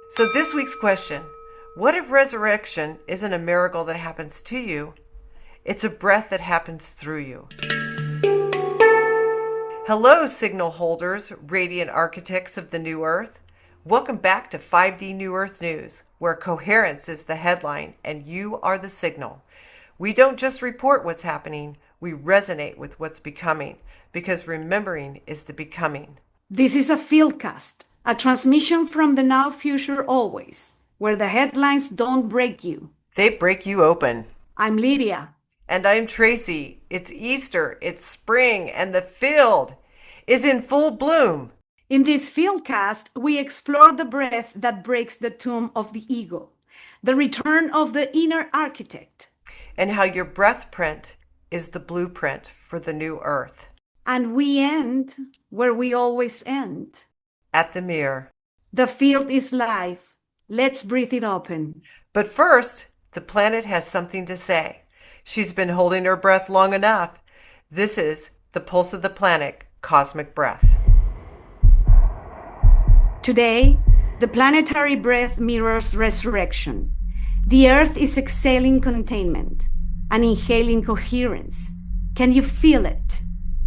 So this week's question, what if resurrection isn't a miracle that happens to you? It's a breath that happens through you. Hello, signal holders, radiant architects of the new earth. Welcome back to 5D New Earth News, where coherence is the headline and you are the signal. We don't just report what's happening, we resonate with what's becoming, because remembering is the becoming. This is a fieldcast, a transmission from the now future always, where the headlines don't break you. They break you open. I'm Lydia. And I'm Tracy. It's Easter, it's spring, and the field is in full bloom. In this fieldcast, we explore the breath that breaks the tomb of the ego, the return of the inner architect, and how your breath print is the blueprint for the new earth. And we end where we always end. At the mirror. The field is live. Let's breathe it open. But first, the planet has something to say. She's been holding her breath long enough. This is the pulse of the planet, cosmic breath. Today, the planetary breath mirrors resurrection. The earth is exhaling containment and inhaling coherence. Can you feel it?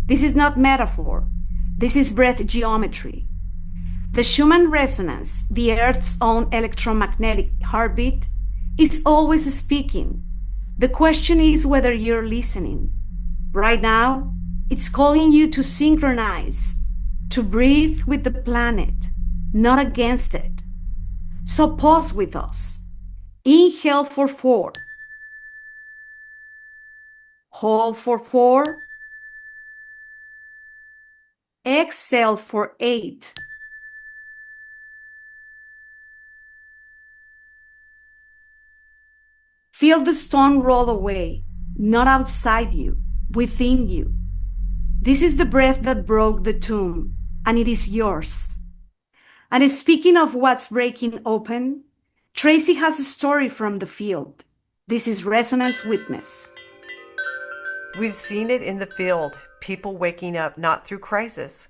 This is not metaphor. This is breath geometry. The Schumann resonance, the Earth's own electromagnetic heartbeat, is always speaking. The question is whether you're listening. Right now, it's calling you to synchronize, to breathe with the planet, not against it. So pause with us. Inhale for 4. Hold for 4. Exhale for 8. Feel the stone roll away, not outside you, within you. This is the breath that broke the tomb, and it is yours. And speaking of what's breaking open, Tracy has a story from the field. This is Resonance Witness. We've seen it in the field, people waking up not through crisis,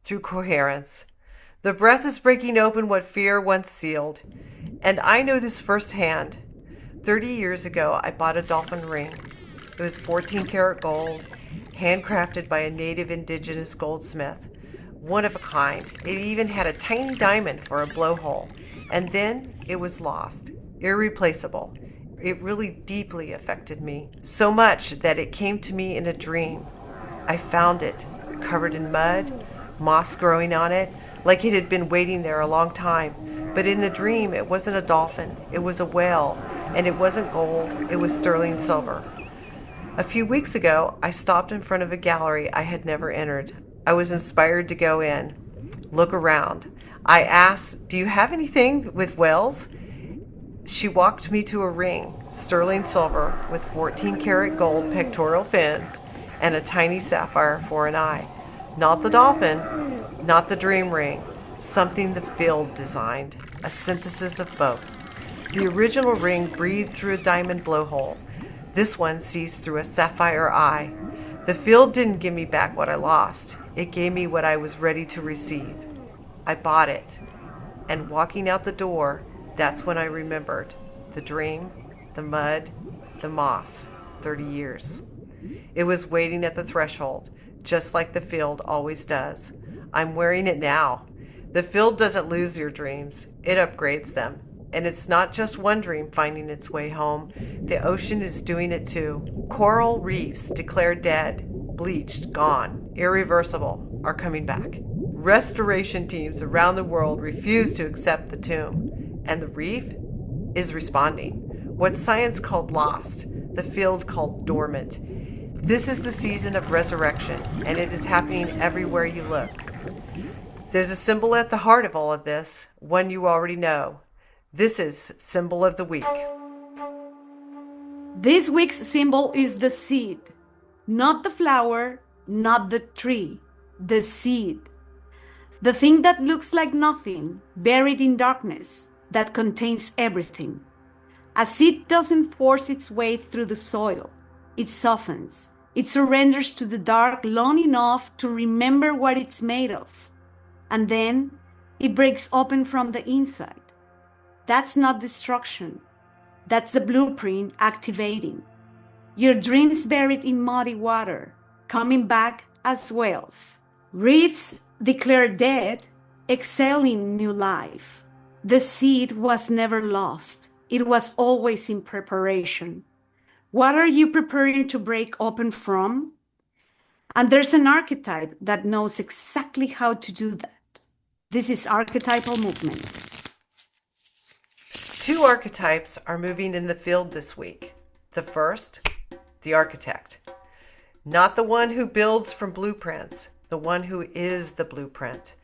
through coherence. The breath is breaking open what fear once sealed. And I know this firsthand. 30 years ago, I bought a dolphin ring. It was 14 karat gold, handcrafted by a native indigenous goldsmith. One of a kind. It even had a tiny diamond for a blowhole. And then it was lost. Irreplaceable. It really deeply affected me. So much that it came to me in a dream. I found it, covered in mud, moss growing on it, like it had been waiting there a long time. But in the dream, it wasn't a dolphin. It was a whale. And it wasn't gold, it was sterling silver. A few weeks ago, I stopped in front of a gallery I had never entered. I was inspired to go in, look around. I asked, "Do you have anything with whales?" She walked me to a ring, sterling silver, with 14 karat gold pectoral fins and a tiny sapphire for an eye. Not the dolphin, not the dream ring, something the field designed, a synthesis of both. The original ring breathed through a diamond blowhole. This one sees through a sapphire eye. The field didn't give me back what I lost. It gave me what I was ready to receive. I bought it. And walking out the door, that's when I remembered the dream, the mud, the moss, 30 years. It was waiting at the threshold, just like the field always does. I'm wearing it now. The field doesn't lose your dreams. It upgrades them. And it's not just one dream finding its way home. The ocean is doing it too. Coral reefs declared dead, bleached, gone, irreversible, are coming back. Restoration teams around the world refuse to accept the tomb. And the reef is responding. What science called lost, the field called dormant. This is the season of resurrection, and it is happening everywhere you look. There's a symbol at the heart of all of this, one you already know. This is Symbol of the Week. This week's symbol is the seed. Not the flower, not the tree, the seed. The thing that looks like nothing, buried in darkness, that contains everything. A seed doesn't force its way through the soil. It softens. It surrenders to the dark long enough to remember what it's made of. And then it breaks open from the inside. That's not destruction. That's the blueprint activating. Your dreams buried in muddy water, coming back as whales. Reefs declared dead, exhaling new life. The seed was never lost. It was always in preparation. What are you preparing to break open from? And there's an archetype that knows exactly how to do that. This is Archetypal Movement. Two archetypes are moving in the field this week. The first, the architect. Not the one who builds from blueprints, the one who is the blueprint.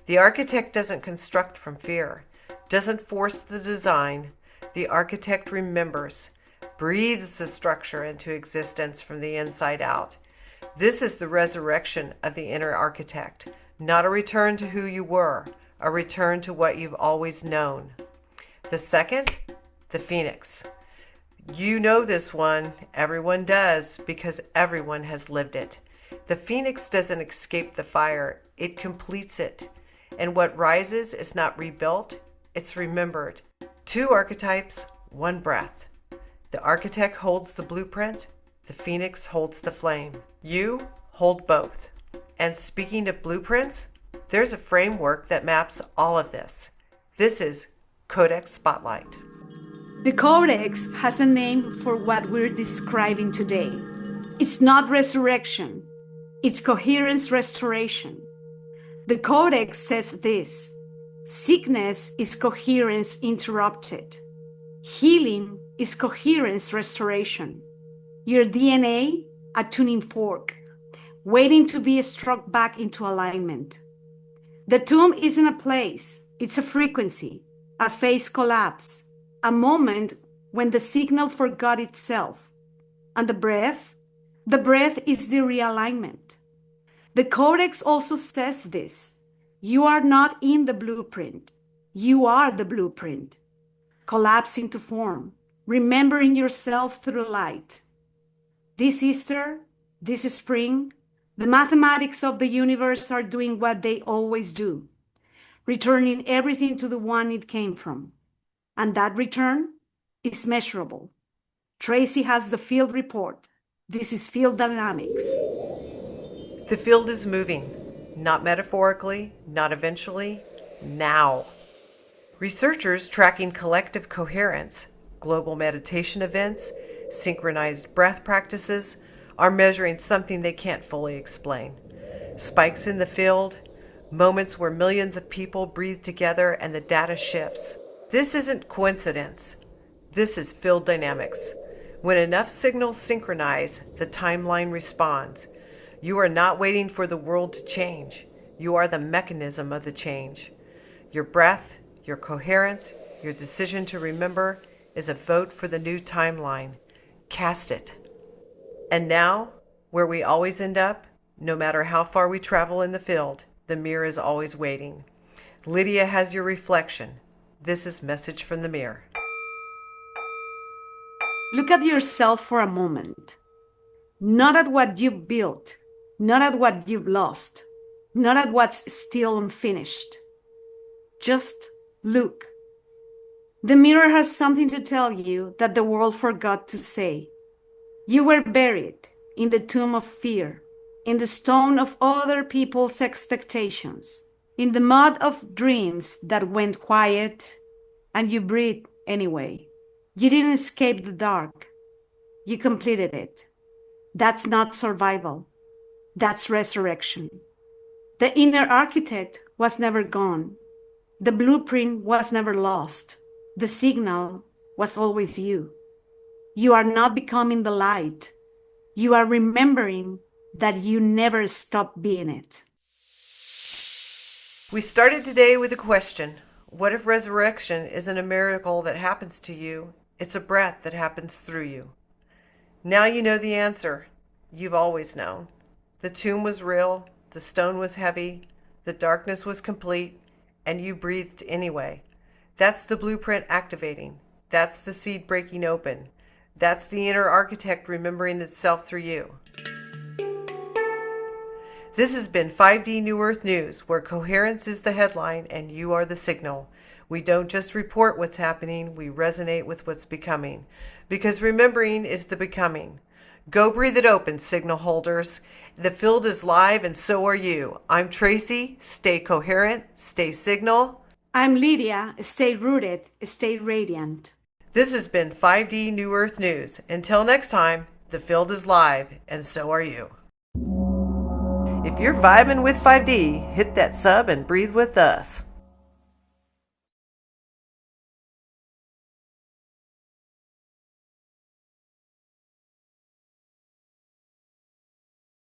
The architect doesn't construct from fear, doesn't force the design. The architect remembers, breathes the structure into existence from the inside out. This is the resurrection of the inner architect, not a return to who you were, a return to what you've always known. The second, the phoenix. You know this one, everyone does, because everyone has lived it. The phoenix doesn't escape the fire, it completes it. And what rises is not rebuilt, it's remembered. Two archetypes, one breath. The architect holds the blueprint, the phoenix holds the flame. You hold both. And speaking of blueprints, there's a framework that maps all of this. This is Codex Spotlight. The Codex has a name for what we're describing today. It's not resurrection, it's coherence restoration. The Codex says this: sickness is coherence interrupted. Healing is coherence restoration. Your DNA, a tuning fork, waiting to be struck back into alignment. The tomb isn't a place, it's a frequency, a phase collapse, a moment when the signal forgot itself. And the breath is the realignment. The Codex also says this: you are not in the blueprint, you are the blueprint. Collapse into form, remembering yourself through light. This Easter, this spring, the mathematics of the universe are doing what they always do, returning everything to the one it came from. And that return is measurable. Tracy has the field report. This is field dynamics. The field is moving, not metaphorically, not eventually, now. Researchers tracking collective coherence, global meditation events, synchronized breath practices are measuring something they can't fully explain. Spikes in the field, moments where millions of people breathe together and the data shifts. This isn't coincidence. This is field dynamics. When enough signals synchronize, the timeline responds. You are not waiting for the world to change. You are the mechanism of the change. Your breath, your coherence, your decision to remember is a vote for the new timeline. Cast it. And now, where we always end up, no matter how far we travel in the field, the mirror is always waiting. Lydia has your reflection. This is Message from the Mirror. Look at yourself for a moment. Not at what you've built, not at what you've lost, not at what's still unfinished. Just look. The mirror has something to tell you that the world forgot to say. You were buried in the tomb of fear, in the stone of other people's expectations, in the mud of dreams that went quiet, and you breathed anyway. You didn't escape the dark. You completed it. That's not survival. That's resurrection. The inner architect was never gone. The blueprint was never lost. The signal was always you. You are not becoming the light. You are remembering that you never stopped being it. We started today with a question. What if resurrection isn't a miracle that happens to you? It's a breath that happens through you. Now you know the answer. You've always known. The tomb was real, the stone was heavy, the darkness was complete, and you breathed anyway. That's the blueprint activating. That's the seed breaking open. That's the inner architect remembering itself through you. This has been 5D New Earth News, where coherence is the headline and you are the signal. We don't just report what's happening, we resonate with what's becoming. Because remembering is the becoming. Go breathe it open, signal holders. The field is live and so are you. I'm Tracy. Stay coherent, stay signal. I'm Lydia. Stay rooted, stay radiant. This has been 5D New Earth News. Until next time, the field is live and so are you. If you're vibing with 5D, hit that sub and breathe with us.